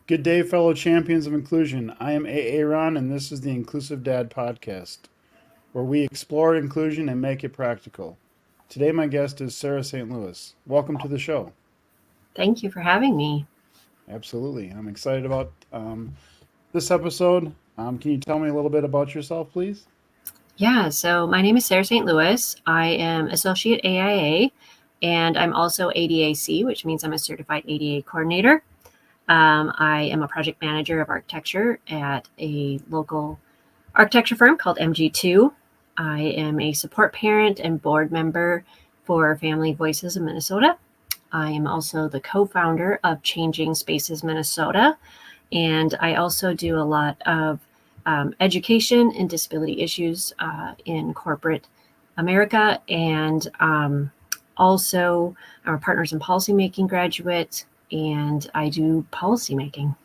Good day, fellow champions of inclusion. I am Aaron, and this is the Inclusive Dad Podcast, where we explore inclusion and make it practical. Today, my guest is Sarah St. Louis. Welcome to the show. Thank you for having me. Absolutely. I'm excited about this episode. Can you tell me a little bit about yourself, please? Yeah, so my name is Sarah St. Louis. I am Associate AIA, and I'm also ADAC, which means I'm a Certified ADA Coordinator. I am a project manager of architecture at a local architecture firm called MG2. I am a support parent and board member for Family Voices of Minnesota. I am also the co-founder of Changing Spaces Minnesota, and I also do a lot of education and disability issues in corporate America, and also I'm a Partners in Policymaking graduate, and I do policymaking.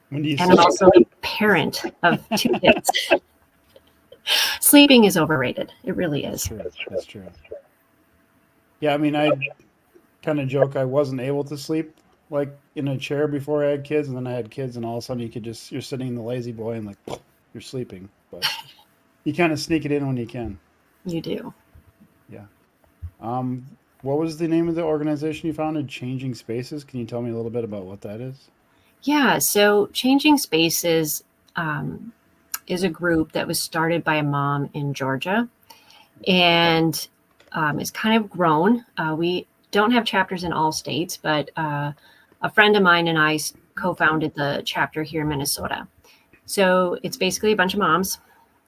When do you And I'm sleep? also a parent of two kids. Sleeping is overrated. It really That's is. true. That's true. Yeah, I kind of joke I wasn't able to sleep like in a chair before I had kids, and then I had kids, and all of a sudden you're sitting in the lazy boy and like you're sleeping, but you kind of sneak it in when you can. You do. Yeah. What was the name of the organization you founded? Changing Spaces. Can you tell me a little bit about what that is? Yeah, so Changing Spaces um, is a group that was started by a mom in Georgia, and it's kind of grown. We don't have chapters in all states, but a friend of mine and I co-founded the chapter here in Minnesota. So it's basically a bunch of moms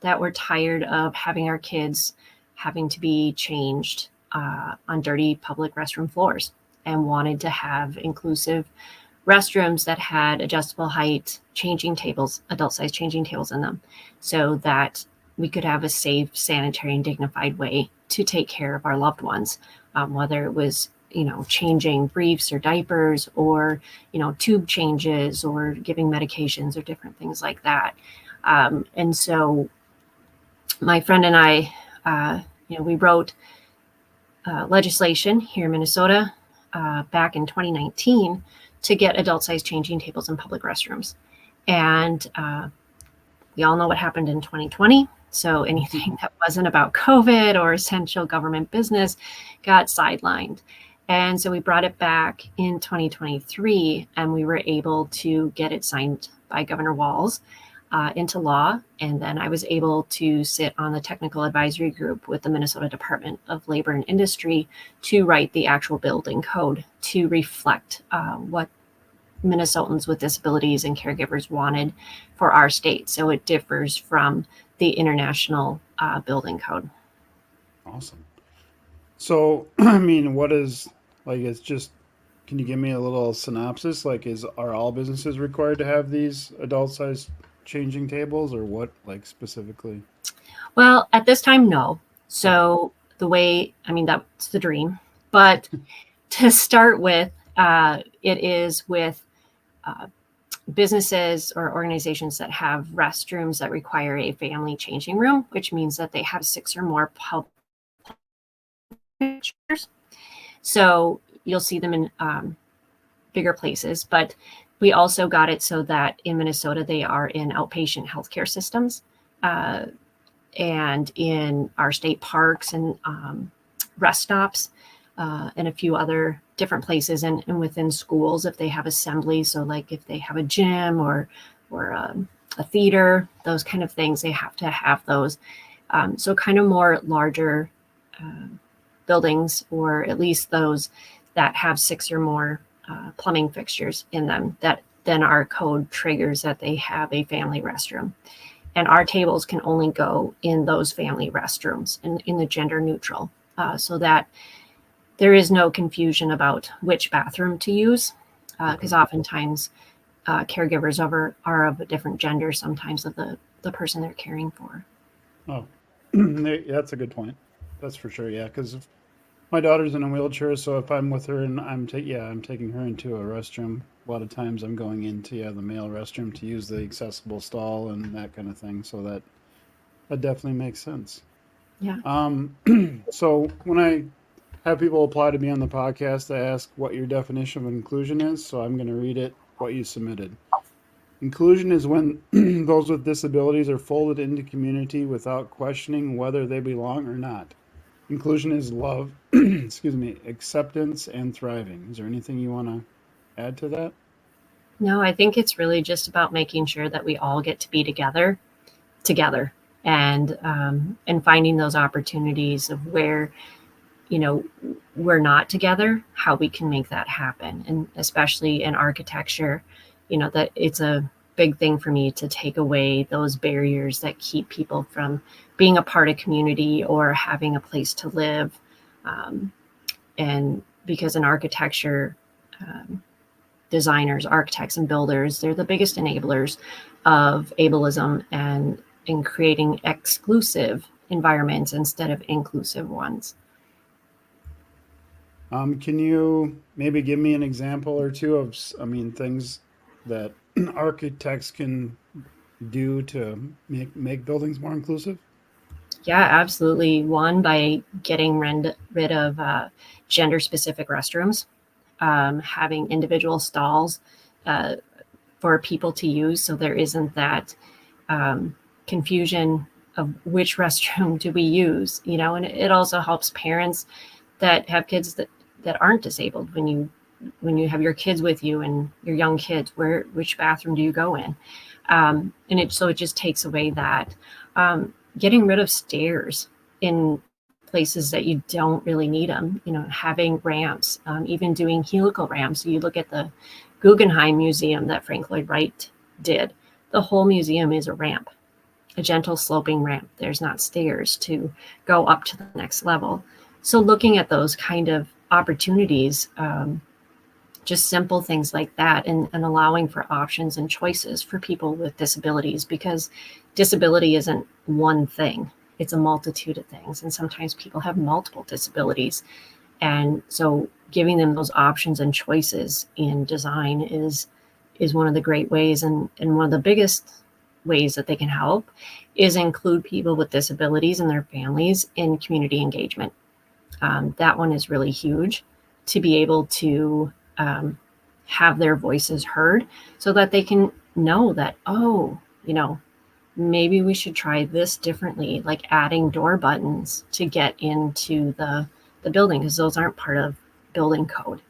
that were tired of having our kids having to be changed on dirty public restroom floors and wanted to have inclusive restrooms that had adjustable height changing tables, adult size changing tables in them, so that we could have a safe, sanitary, and dignified way to take care of our loved ones, whether it was changing briefs or diapers, or tube changes, or giving medications, or different things like that. And so my friend and I, we wrote legislation here in Minnesota back in 2019 to get adult size changing tables in public restrooms. And we all know what happened in 2020. So anything that wasn't about COVID or essential government business got sidelined. And so we brought it back in 2023, and we were able to get it signed by Governor Walz into law. And then I was able to sit on the technical advisory group with the Minnesota Department of Labor and Industry to write the actual building code to reflect what Minnesotans with disabilities and caregivers wanted for our state. So it differs from the international building code. Awesome. So, what is like? It's just. Can you give me a little synopsis? Like, are all businesses required to have these adult size changing tables, or what? Like specifically? Well, at this time, no. Okay. So that's the dream. But to start with, it is with uh, businesses or organizations that have restrooms that require a family changing room, which means that they have 6 or more public fixtures. So you'll see them in bigger places, but we also got it so that in Minnesota they are in outpatient healthcare systems, and in our state parks and rest stops, and a few other different places, and within schools if they have assemblies. So like if they have a gym or a theater, those kind of things, they have to have those. So kind of more larger buildings, or at least those that have 6 or more plumbing fixtures in them, that then our code triggers that they have a family restroom. And our tables can only go in those family restrooms in the gender neutral, so that there is no confusion about which bathroom to use, because oftentimes caregivers are of a different gender sometimes of the person they're caring for. Oh, that's a good point. That's for sure. Yeah, because my daughter's in a wheelchair, so if I'm with her and I'm taking her into a restroom. A lot of times I'm going into the male restroom to use the accessible stall and that kind of thing. So that definitely makes sense. Yeah. Um, so when I have people apply to be on the podcast, I ask what your definition of inclusion is. So I'm going to read it what you submitted. Inclusion is when those with disabilities are folded into community without questioning whether they belong or not. Inclusion is love, excuse me, acceptance and thriving. Is there anything you want to add to that? No, I think it's really just about making sure that we all get to be together, and finding those opportunities of where, you know, we're not together, how we can make that happen. And especially in architecture, that it's a big thing for me to take away those barriers that keep people from being a part of community or having a place to live. And because in architecture, um, designers, architects, and builders, they're the biggest enablers of ableism and in creating exclusive environments instead of inclusive ones. Can you maybe give me an example or two of, things that architects can do to make buildings more inclusive? Yeah, absolutely. One, by getting rid of gender specific restrooms, having individual stalls uh, for people to use so there isn't that confusion of which restroom do we use, and it also helps parents that have kids that aren't disabled. When you have your kids with you and your young kids, which bathroom do you go in? And it just takes away that. Getting rid of stairs in places that you don't really need them, having ramps, even doing helical ramps. So you look at the Guggenheim Museum that Frank Lloyd Wright did. The whole museum is a ramp, a gentle sloping ramp. There's not stairs to go up to the next level. So looking at those kind of opportunities, just simple things like that, and allowing for options and choices for people with disabilities, because disability isn't one thing. It's a multitude of things. And sometimes people have multiple disabilities. And so giving them those options and choices in design is one of the great ways. And one of the biggest ways that they can help is include people with disabilities and their families in community engagement. That one is really huge, to be able to have their voices heard so that they can know that, maybe we should try this differently, like adding door buttons to get into the building, because those aren't part of building code,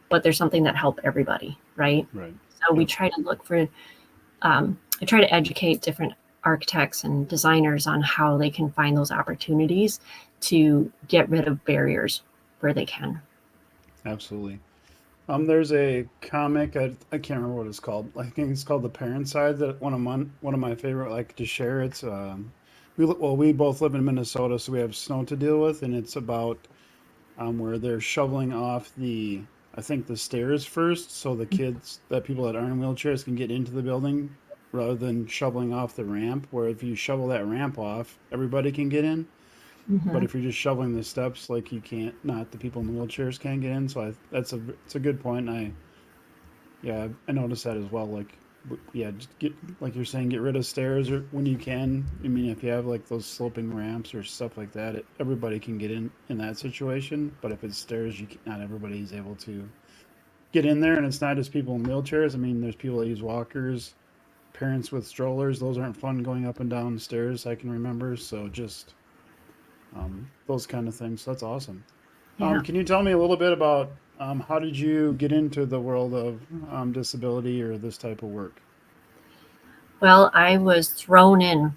but there's something that help everybody, right? Right. So we Yep. try to look for, I try to educate different architects and designers on how they can find those opportunities to get rid of barriers where they can. Absolutely. There's a comic, I can't remember what it's called. I think it's called The Parent Side, that one of my favorite, like, to share. It's we both live in Minnesota, so we have snow to deal with, and it's about where they're shoveling off I think the stairs first, so the kids, that people that aren't in wheelchairs, can get into the building, rather than shoveling off the ramp. Where if you shovel that ramp off, everybody can get in. But Mm-hmm. if you're just shoveling the steps, like, you can't, not the people in the wheelchairs can't get in. So it's a good point. And yeah, I noticed that as well. Like, yeah, just get, like you're saying, get rid of stairs or when you can. I mean, if you have like those sloping ramps or stuff like that, everybody can get in that situation. But if it's stairs, not everybody's able to get in there. And it's not just people in wheelchairs. I mean, there's people that use walkers, parents with strollers. Those aren't fun going up and down stairs, I can remember. So just those kind of things. That's awesome. Yeah. Can you tell me a little bit about how did you get into the world of disability or this type of work? Well, I was thrown in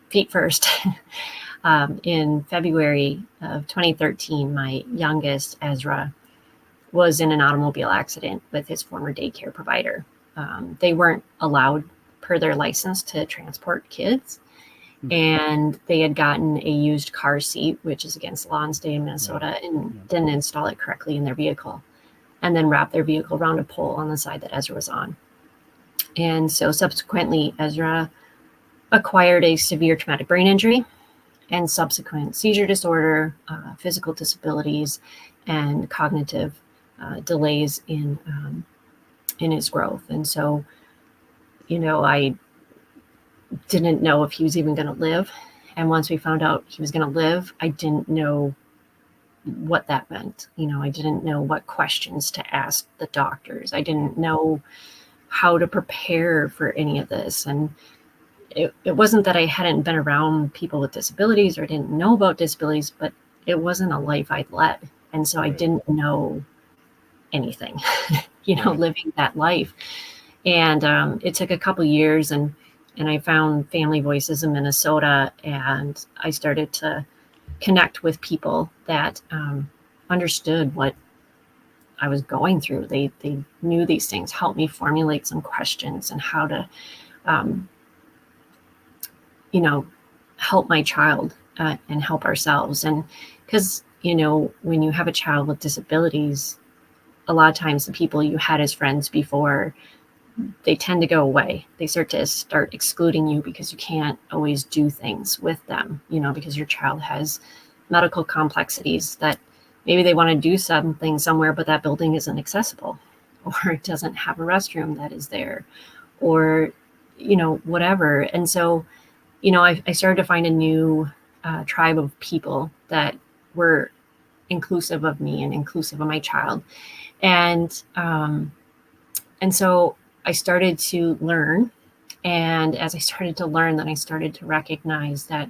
feet first. In February of 2013, my youngest, Ezra, was in an automobile accident with his former daycare provider. They weren't allowed, per their license, to transport kids. Hmm. And they had gotten a used car seat, which is against the law in the state of Right. Minnesota, and Yeah. didn't install it correctly in their vehicle, and then wrapped their vehicle around a pole on the side that Ezra was on. And so subsequently, Ezra acquired a severe traumatic brain injury and subsequent seizure disorder, physical disabilities, and cognitive delays in his growth. And so, I didn't know if he was even going to live. And once we found out he was going to live, I didn't know what that meant. I didn't know what questions to ask the doctors. I didn't know how to prepare for any of this. And it wasn't that I hadn't been around people with disabilities or didn't know about disabilities, but it wasn't a life I'd led. And so I Right. didn't know anything, Right. living that life. And it took a couple years, and I found Family Voices in Minnesota, and I started to connect with people that understood what I was going through. They knew these things, helped me formulate some questions and how to, um, you know, help my child and help ourselves. And because when you have a child with disabilities, a lot of times the people you had as friends before, they tend to go away. They start excluding you because you can't always do things with them, because your child has medical complexities that maybe they want to do something somewhere, but that building isn't accessible, or it doesn't have a restroom that is there, or, whatever. And so, I started to find a new tribe of people that were inclusive of me and inclusive of my child. And so I started to learn. And as I started to learn, then I started to recognize that,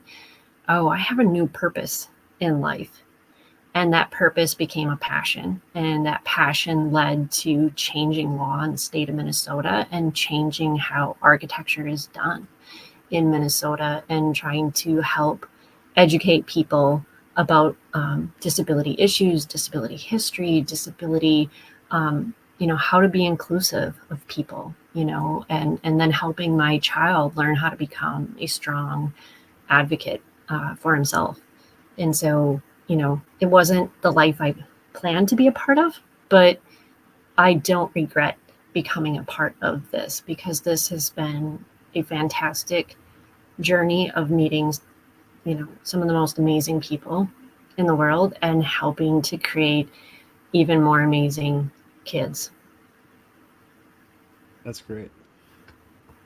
oh, I have a new purpose in life. And that purpose became a passion. And that passion led to changing law in the state of Minnesota and changing how architecture is done in Minnesota, and trying to help educate people about disability issues, disability history, disability, how to be inclusive of people, and then helping my child learn how to become a strong advocate for himself. And so, it wasn't the life I planned to be a part of, but I don't regret becoming a part of this, because this has been a fantastic journey of meeting, some of the most amazing people in the world, and helping to create even more amazing kids. That's great.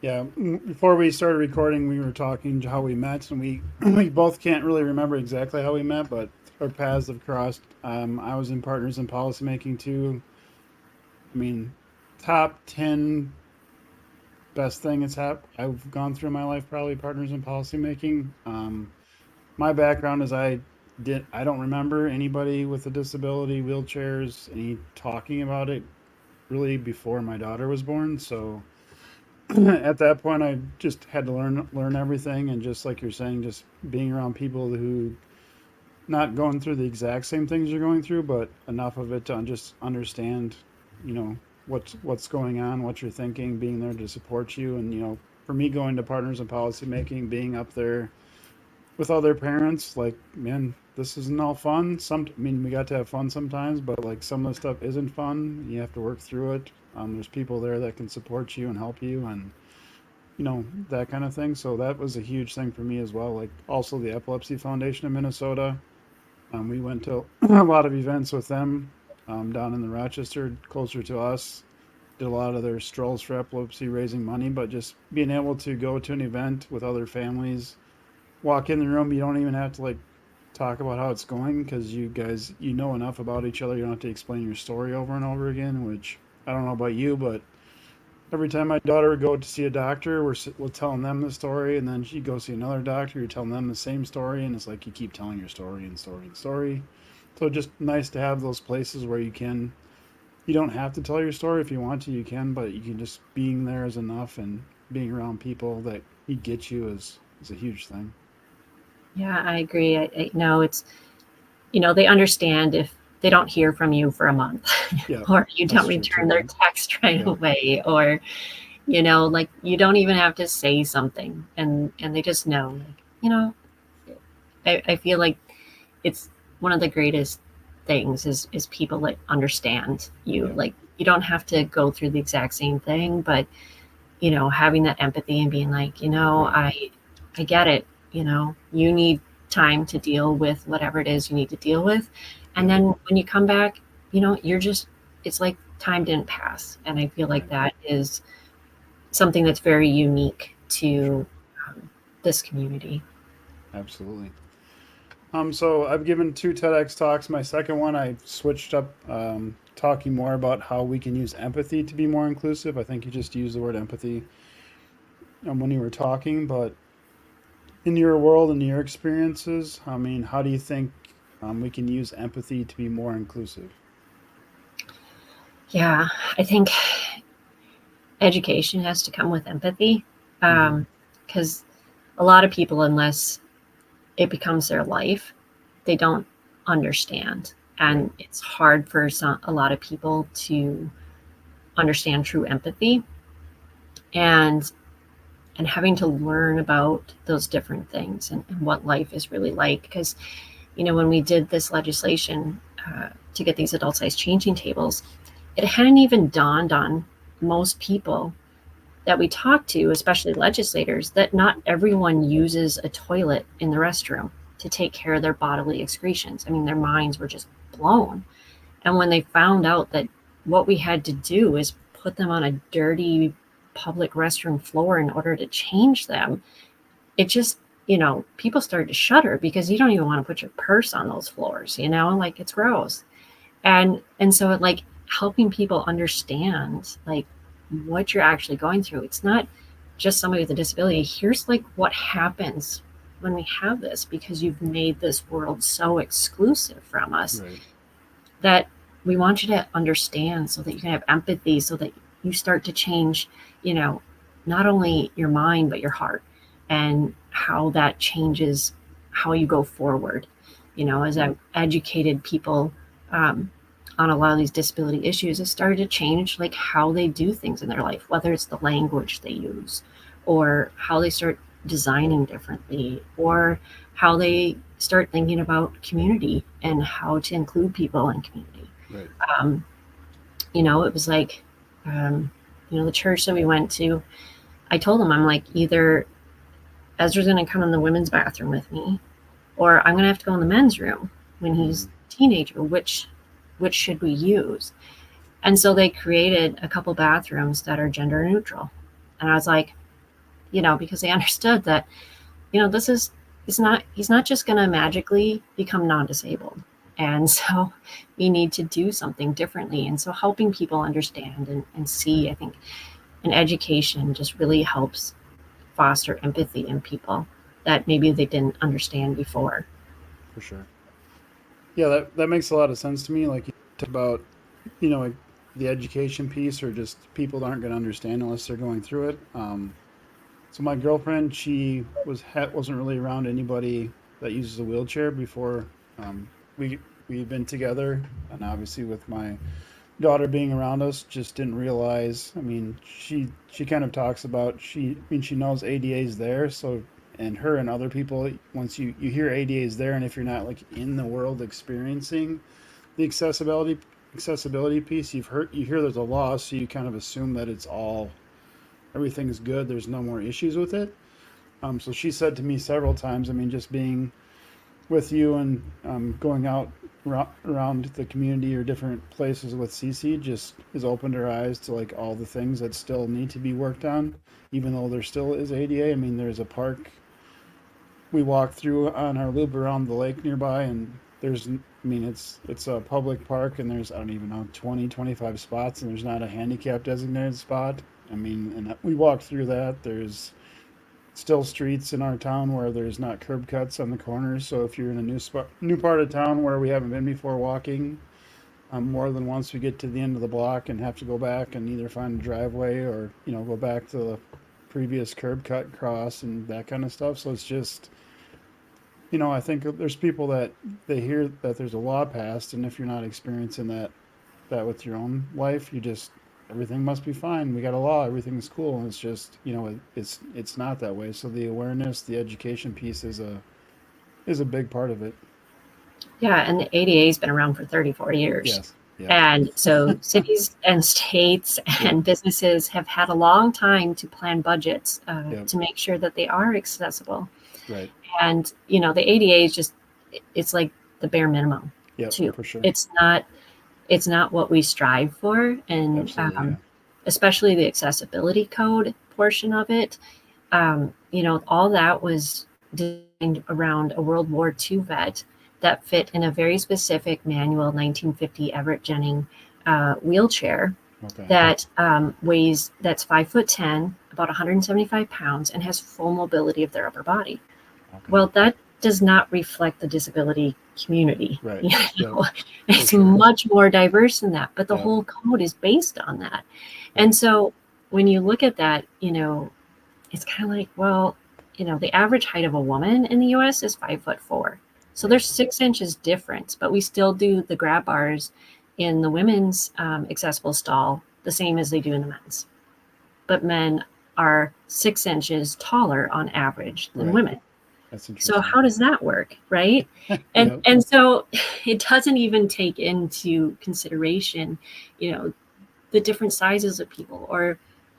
Yeah, before we started recording, we were talking how we met, and we we both can't really remember exactly how we met, but our paths have crossed. I was in Partners in Policymaking too. I mean, top 10 best thing I've gone through in my life, probably Partners in Policymaking. My background is I don't remember anybody with a disability, wheelchairs, any talking about it really before my daughter was born. So at that point, I just had to learn everything, and just like you're saying, just being around people who not going through the exact same things you're going through, but enough of it to just understand, what's going on, what you're thinking, being there to support you, and for me, going to Partners in Policymaking, being up there with other parents, like, man, this isn't all fun. I mean, we got to have fun sometimes, but like some of the stuff isn't fun. You have to work through it. There's people there that can support you and help you, and that kind of thing. So that was a huge thing for me as well. Like also the Epilepsy Foundation of Minnesota. We went to a lot of events with them down in the Rochester, closer to us. Did a lot of their strolls for epilepsy, raising money, but just being able to go to an event with other families, walk in the room, you don't even have to like talk about how it's going, because you guys know enough about each other. You don't have to explain your story over and over again. Which I don't know about you, but every time my daughter would go to see a doctor, we're telling them the story, and then she'd go see another doctor, you're telling them the same story, and it's like you keep telling your story and story and story. So just nice to have those places where you don't have to tell your story. If you want to, you can, but you can just being there is enough, and being around people that get you is a huge thing. Yeah, I agree. I know it's, they understand if they don't hear from you for a month, Yeah, or you that's don't true return too. their Yeah, text right yeah, away, or, like you don't even have to say something, and they just know, like, I feel like it's one of the greatest things is people that understand you. yeah, Like, you don't have to go through the exact same thing, but having that empathy and being like, right, I get it. You need time to deal with whatever it is you need to deal with. And yeah, then when you come back, you're just, it's like time didn't pass. And I feel like right, that is something that's very unique for to sure, this community. absolutely. So I've given 2 TEDx talks. My second one, I switched up, talking more about how we can use empathy to be more inclusive. I think you just used the word empathy, when you were talking, but in your world and your experiences, I mean, how do you think, we can use empathy to be more inclusive? Yeah, I think education has to come with empathy, Hmm. because a lot of people, unless it becomes their life, they don't understand. Right. And it's hard for a lot of people to understand true empathy, and having to learn about those different things, and what life is really like. Because, when we did this legislation to get these adult size changing tables, it hadn't even dawned on most people that we talk to, especially legislators, that not everyone uses a toilet in the restroom to take care of their bodily excretions. I mean, their minds were just blown. And when they found out that what we had to do is put them on a dirty public restroom floor in order to change them, it just, people started to shudder, because you don't even want to put your purse on those floors, like, it's gross. And so it, like, helping people understand, like, what you're actually going through. It's not just somebody with a disability. Here's, like, what happens when we have this, because you've made this world so exclusive from us, Right. that we want you to understand, so that you can have empathy, so that you start to change, you know, not only your mind, but your heart, and how that changes how you go forward. As I've educated people um, on a lot of these disability issues, it started to change, like, how they do things in their life, whether it's the language they use, or how they start designing differently, or how they start thinking about community and how to include people in community. Right. Um, it was like, um, the church that we went to, I told them, I'm like, either Ezra's going to come in the women's bathroom with me, or I'm going to have to go in the men's room when he's Hmm. a teenager. Which should we use? And so they created a couple bathrooms that are gender neutral. And I was like, because they understood that, this is, it's not, he's not just going to magically become non-disabled. And so we need to do something differently. And so helping people understand and see, I think, an education just really helps foster empathy in people that maybe they didn't understand before. For sure. Yeah, that makes a lot of sense to me. Like you talked about, like the education piece, or just people aren't going to understand unless they're going through it. So my girlfriend, she wasn't really around anybody that uses a wheelchair before, we we've been together, and obviously with my daughter being around us, just didn't realize. I mean, she kind of talks about, she knows ADA is there, so, and her and other people, once you hear ADA is there, and if you're not like in the world experiencing the accessibility piece, you hear there's a law, so you kind of assume that it's all, everything's good. There's no more issues with it. So she said to me several times, I mean, just being with you and, going out around the community or different places with Cece just has opened her eyes to like all the things that still need to be worked on, even though there still is ADA. I mean, there's a park we walk through on our loop around the lake nearby, and there's, I mean, it's a public park, and there's, I don't even know, 20, 25 spots, and there's not a handicap designated spot. I mean, and we walk through that. There's still streets in our town where there's not curb cuts on the corners. So if you're in a new part of town where we haven't been before walking, more than once we get to the end of the block and have to go back and either find a driveway or, go back to the previous curb cut cross and that kind of stuff. So it's just, I think there's people that they hear that there's a law passed, and if you're not experiencing that with your own life, you just, everything must be fine. We got a law, everything's cool, and it's just, it's not that way. So the awareness, the education piece is a big part of it. Yeah, and the ADA has been around for 30, 40 years. Yes. Yep. And so cities and states Yep. and businesses have had a long time to plan budgets Yep. to make sure that they are accessible. Right. And, the ADA is just, it's like the bare minimum Yep. too. For sure. It's not what we strive for. And Absolutely. Yeah. especially the accessibility code portion of it, all that was designed around a World War II vet that fit in a very specific manual 1950 Everett Jennings wheelchair Okay. that that's 5'10", about 175 pounds, and has full mobility of their upper body. Okay. Well, that does not reflect the disability community. Right. You Yep. know, For it's sure. much more diverse than that, but the Yep. whole code is based on that. And Right. so when you look at that, it's kind of like, well, the average height of a woman in the US is 5'4". So Right. there's 6 inches difference, but we still do the grab bars in the women's accessible stall the same as they do in the men's. But men are 6 inches taller on average than Right. women. That's So interesting. how does that work, right? And Yep. and so it doesn't even take into consideration, you know, the different sizes of people, or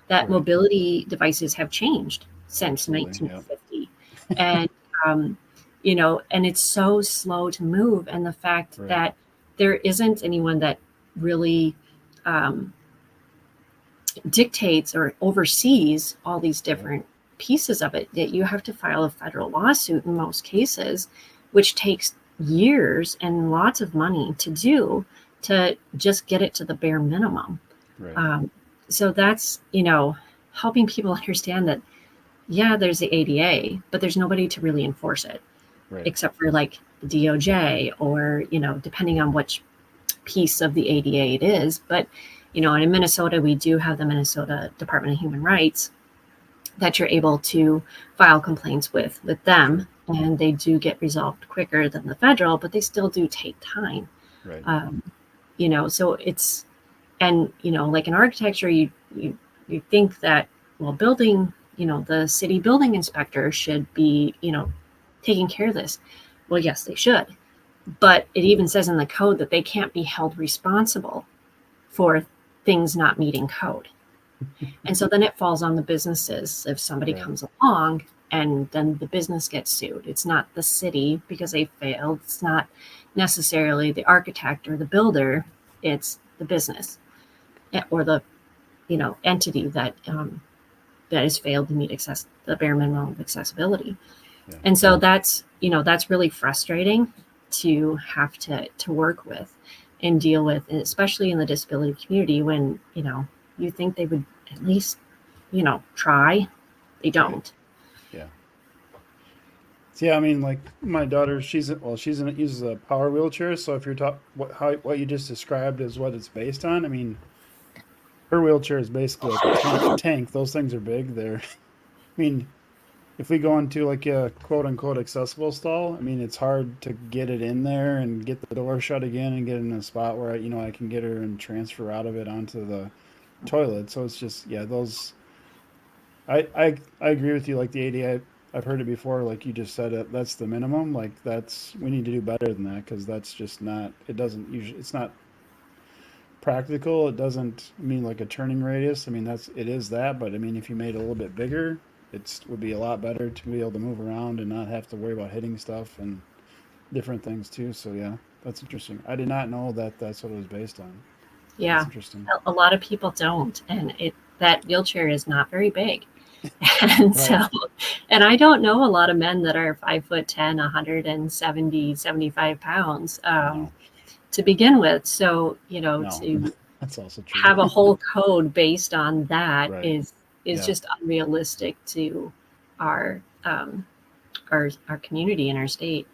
that Right. mobility devices have changed since Absolutely. Yep. 1950. And um, and it's so slow to move, and the fact Right. that there isn't anyone that really um, dictates or oversees all these Yep. different pieces of it, that you have to file a federal lawsuit in most cases, which takes years and lots of money to do, to just get it to the bare minimum. Right. um, so that's helping people understand that, yeah, there's the ADA, but there's nobody to really enforce it, Right. except for like the DOJ, or depending on which piece of the ADA it is. But and in Minnesota, we do have the Minnesota Department of Human Rights that you're able to file complaints with Sure. them, and they do get resolved quicker than the federal, but they still do take time. Right. um, so it's, and like in architecture, you think that, well, building, the city building inspector should be taking care of this. Well, yes, they should, but it even says in the code that they can't be held responsible for things not meeting code. And so then it falls on the businesses if somebody Right. comes along, and then the business gets sued. It's not the city because they failed. It's not necessarily the architect or the builder. It's the business, or the entity that has failed to meet the bare minimum of accessibility. Yeah. And so that's really frustrating to have to work with and deal with, especially in the disability community, when you think they would at least try. They Right. don't. Yeah. So, yeah. I mean, like my daughter, uses a power wheelchair. So if you're what you just described is what it's based on. I mean, her wheelchair is basically like a tank. Those things are big. I mean, if we go into like a quote unquote accessible stall, I mean, it's hard to get it in there and get the door shut again and get it in a spot where I can get her and transfer out of it onto the toilet. So it's just, yeah, those. I agree with you. Like the ADA, I've heard it before. Like you just said, that's the minimum. Like we need to do better than that, because that's just not. It doesn't usually. It's not practical. It doesn't mean like a turning radius. I mean, it is that, but I mean, if you made it a little bit bigger, it would be a lot better to be able to move around and not have to worry about hitting stuff and different things too. So yeah, that's interesting. I did not know that that's what it was based on. That's Yeah, interesting. a lot of people don't, and that wheelchair is not very big. And so, Right. and I don't know a lot of men that are 5'10", 170, 75 pounds, No. to begin with. So, No. to That's also true. have a whole code based on that Right. is Yeah. just unrealistic to our our community and our state,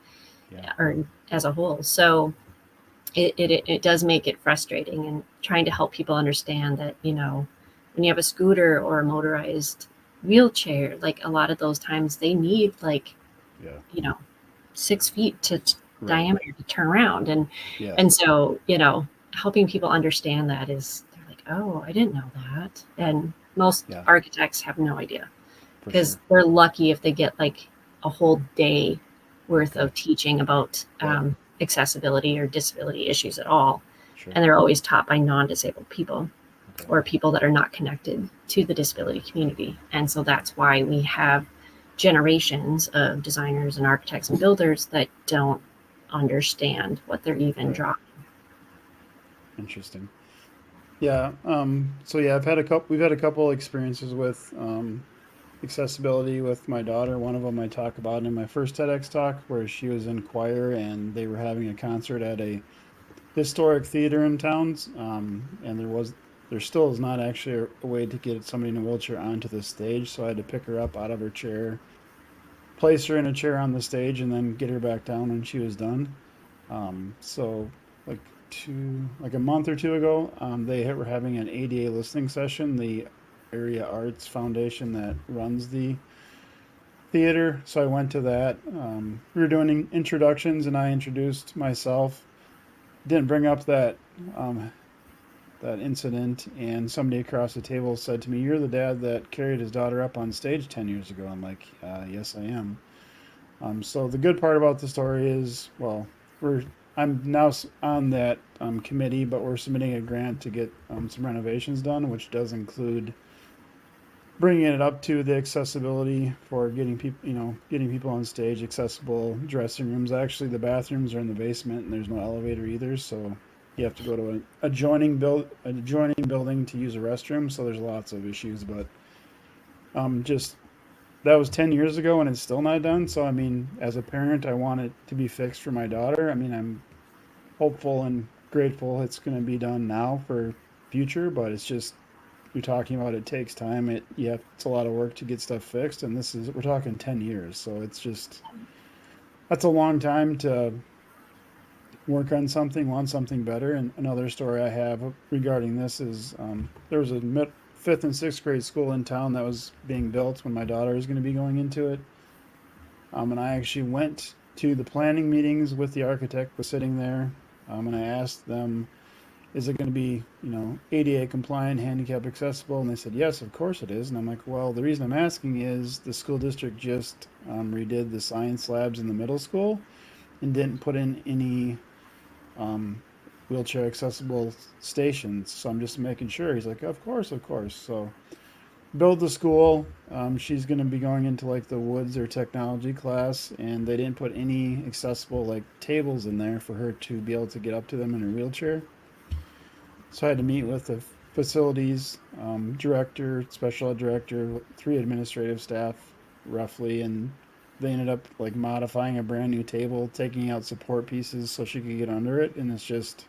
Yeah. or as a whole. So it does make it frustrating, and trying to help people understand that, when you have a scooter or a motorized wheelchair, like a lot of those times they need like, Yeah. you know 6 feet to Right. diameter to turn around. and Yeah. and so helping people understand that, is they're like, oh, I didn't know that. And most Yeah. architects have no idea, For because sure. they're lucky if they get like a whole day worth Okay. of teaching about Yep. accessibility or disability issues at all. Sure. And they're always taught by non-disabled people, Okay. or people that are not connected to the disability community. And so that's why we have generations of designers and architects and builders that don't understand what they're even Right. drawing. Interesting. Yeah. So yeah, We've had a couple experiences with accessibility with my daughter. One of them I talk about in my first TEDx talk, where she was in choir and they were having a concert at a historic theater in towns, and there still is not actually a way to get somebody in a wheelchair onto the stage. So I had to pick her up out of her chair, place her in a chair on the stage, and then get her back down when she was done. So like like a month or two ago, they were having an ADA listening session. The Area Arts Foundation that runs the theater. So I went to that. We were doing introductions, and I introduced myself. Didn't bring up um, that incident, and somebody across the table said to me, "You're the dad that carried his daughter up on stage 10 years ago." I'm like, "Yes, I am." So the good part about the story is, well, we're I'm now on that committee, but we're submitting a grant to get some renovations done, which does include bringing it up to the accessibility for getting people on stage, accessible dressing rooms. Actually, the bathrooms are in the basement, and there's no elevator either, so you have to go to an adjoining building to use a restroom. So there's lots of issues, but just that was 10 years ago and it's still not done. So I mean, as a parent, I want it to be fixed for my daughter. I mean, I'm hopeful and grateful it's going to be done now for future, but it's just you're talking about it takes time. It's a lot of work to get stuff fixed, and we're talking 10 years, so it's just that's a long time to work on something, want something better. And another story I have regarding this is there was a fifth and sixth grade school in town that was being built when my daughter is going to be going into it, and I actually went to the planning meetings with the architect, was sitting there, and I asked them, is it going to be, ADA compliant, handicap accessible? And they said, yes, of course it is. And I'm like, well, the reason I'm asking is the school district just redid the science labs in the middle school and didn't put in any um, wheelchair accessible stations. So I'm just making sure. He's like, of course, of course. So build the school. She's going to be going into like the woods or technology class, and they didn't put any accessible like tables in there for her to be able to get up to them in her wheelchair. So I had to meet with the facilities director, special ed director, three administrative staff, roughly, and they ended up like modifying a brand new table, taking out support pieces so she could get under it. And it's just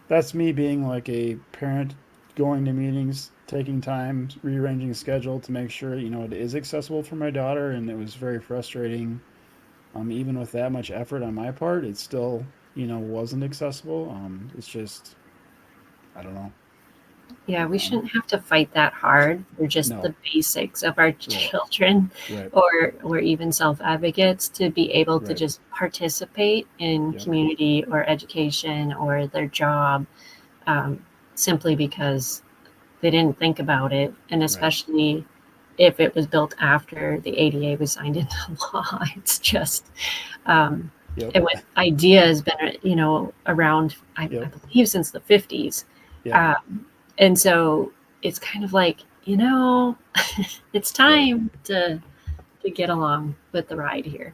that's me being like a parent, going to meetings, taking time, rearranging a schedule to make sure it is accessible for my daughter. And it was very frustrating. Even with that much effort on my part, it still wasn't accessible. It's just I don't know. Yeah, we Um, shouldn't have to fight that hard for just no, the basics of our right, children right, or even self advocates to be able to right. just participate in Yep, community or education or their job, um, simply because they didn't think about it. And right. especially if it was built after the ADA was signed into law, it's just, um, Yep, and with IDEA has been, around, I yep, believe, since the 50s. yep, And so it's kind of like, it's right. time to get along with the ride here.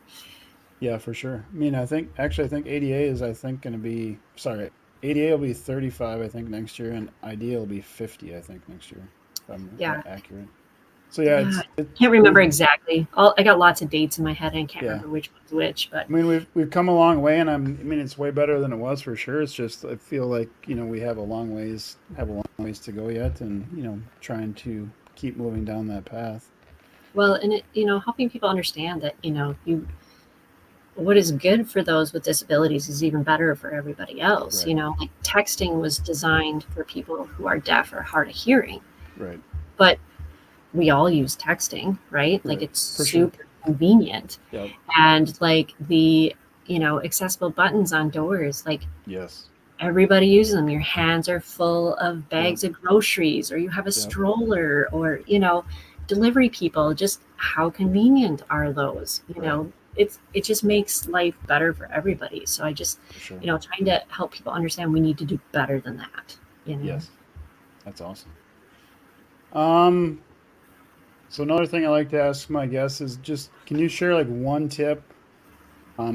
Yeah, for sure. I mean, I think ADA is going to be sorry. ADA will be 35, I think, next year, and IDEA will be 50, I think, next year. If I'm Yeah. accurate. So yeah, Yeah. it Can't remember we've exactly. I got lots of dates in my head and I can't yeah. remember which one's which, but I mean, we've come a long way, and I mean, it's way better than it was for sure. It's just I feel like we have a long ways to go yet, and trying to keep moving down that path. well, and helping people understand that, what is good for those with disabilities is even better for everybody else. Right, Like texting was designed for people who are deaf or hard of hearing, right, but we all use texting, right? Like right, it's for sure. super convenient. Yep. And like the, accessible buttons on doors, like Yes. everybody uses them. Your hands are full of Yep. bags of groceries, or you have a Yep. stroller, or, delivery people. Just how convenient are those? Right. It just makes life better for everybody. So I just, For sure. trying to help people understand we need to do better than that, Yes. That's awesome. Um, so another thing I like to ask my guests is just can you share like one tip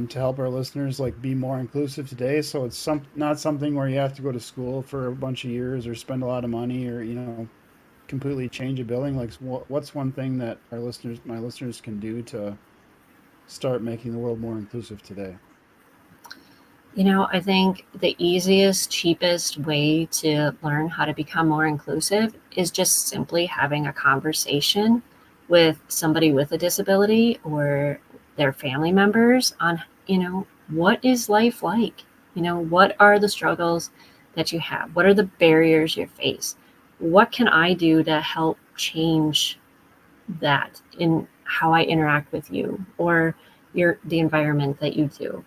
to help our listeners like be more inclusive today? So it's not something where you have to go to school for a bunch of years or spend a lot of money or completely change a building? Like, what's one thing that my listeners, can do to start making the world more inclusive today? I think the easiest, cheapest way to learn how to become more inclusive is just simply having a conversation with somebody with a disability or their family members on, what is life like? What are the struggles that you have? What are the barriers you face? What can I do to help change that in how I interact with you or the environment that you do?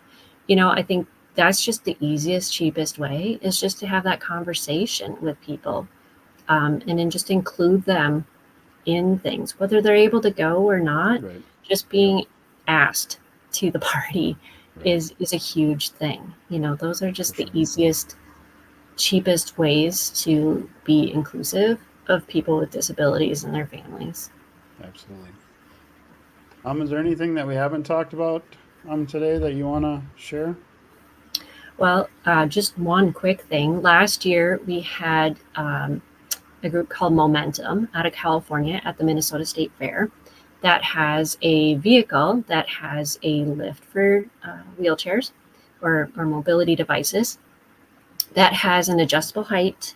I think that's just the easiest, cheapest way is just to have that conversation with people, and then just include them in things, whether they're able to go or not. Right. Just Yep. being asked to the party Right. is a huge thing. Those are For just the sure. easiest, cheapest ways to be inclusive of people with disabilities and their families. Absolutely. Is there anything that we haven't talked about today that you want to share? Well, just one quick thing. Last year, we had a group called Momentum out of California at the Minnesota State Fair that has a vehicle that has a lift for wheelchairs or mobility devices that has an adjustable height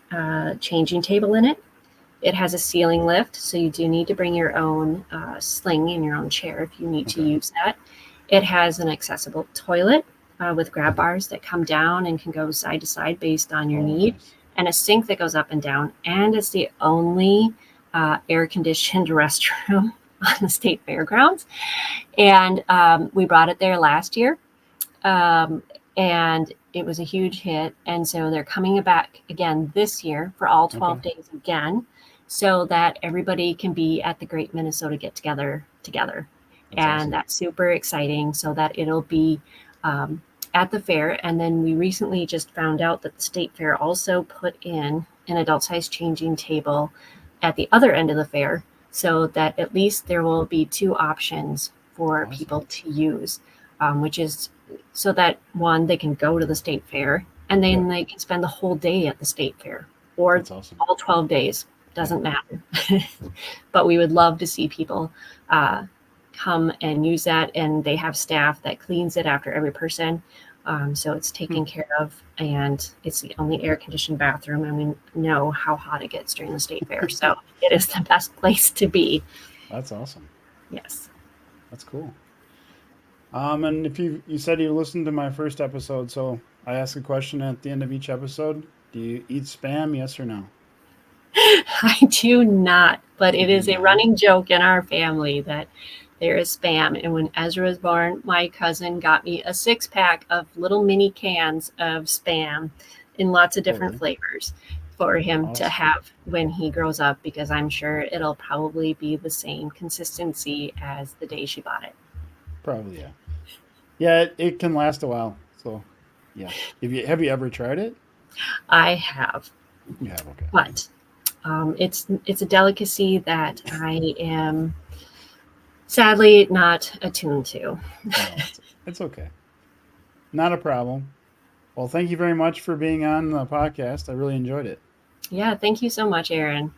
changing table in it. It has a ceiling lift, so you do need to bring your own sling in your own chair if you need to Okay. use that. It has an accessible toilet with grab bars that come down and can go side to side based on your Oh, need, nice. and a sink that goes up and down. And it's the only air conditioned restroom on the state fairgrounds. And we brought it there last year, um, and it was a huge hit. And so they're coming back again this year for all Okay. 12 days again, so that everybody can be at the Great Minnesota Get Together. That's And awesome. that's super exciting, so that it'll be um, at the fair. And then we recently just found out that the state fair also put in an adult size changing table at the other end of the fair, so that at least there will be two options for Awesome. people to use, which is so that one, they can go to the state fair and Yeah. then they can spend the whole day at the state fair or That's awesome. all 12 days. Yeah. Doesn't matter. But we would love to see people uh, come and use that. And they have staff that cleans it after every person. So it's Hmm. taken care of, and it's the only air conditioned bathroom. And we know how hot it gets during the state fair. So it is the best place to be. That's awesome. Yes. That's cool. And if you said you listened to my first episode, so I ask a question at the end of each episode. Do you eat spam? Yes or no? I do not, but You it do is a not. running joke in our family that there is spam. And when Ezra was born, my cousin got me a 6 pack of little mini cans of spam in lots of Oh, different really? flavors for him to Awesome. have when he grows up, because I'm sure it'll probably be the same consistency as the day she bought it. Probably, yeah. Yeah, it can last a while. So, yeah. Have you ever tried it? I have, You have. Okay. but it's a delicacy that I am sadly not attuned to. No, it's okay. Not a problem. Well, thank you very much for being on the podcast. I really enjoyed it. Yeah, thank you so much, Aaron.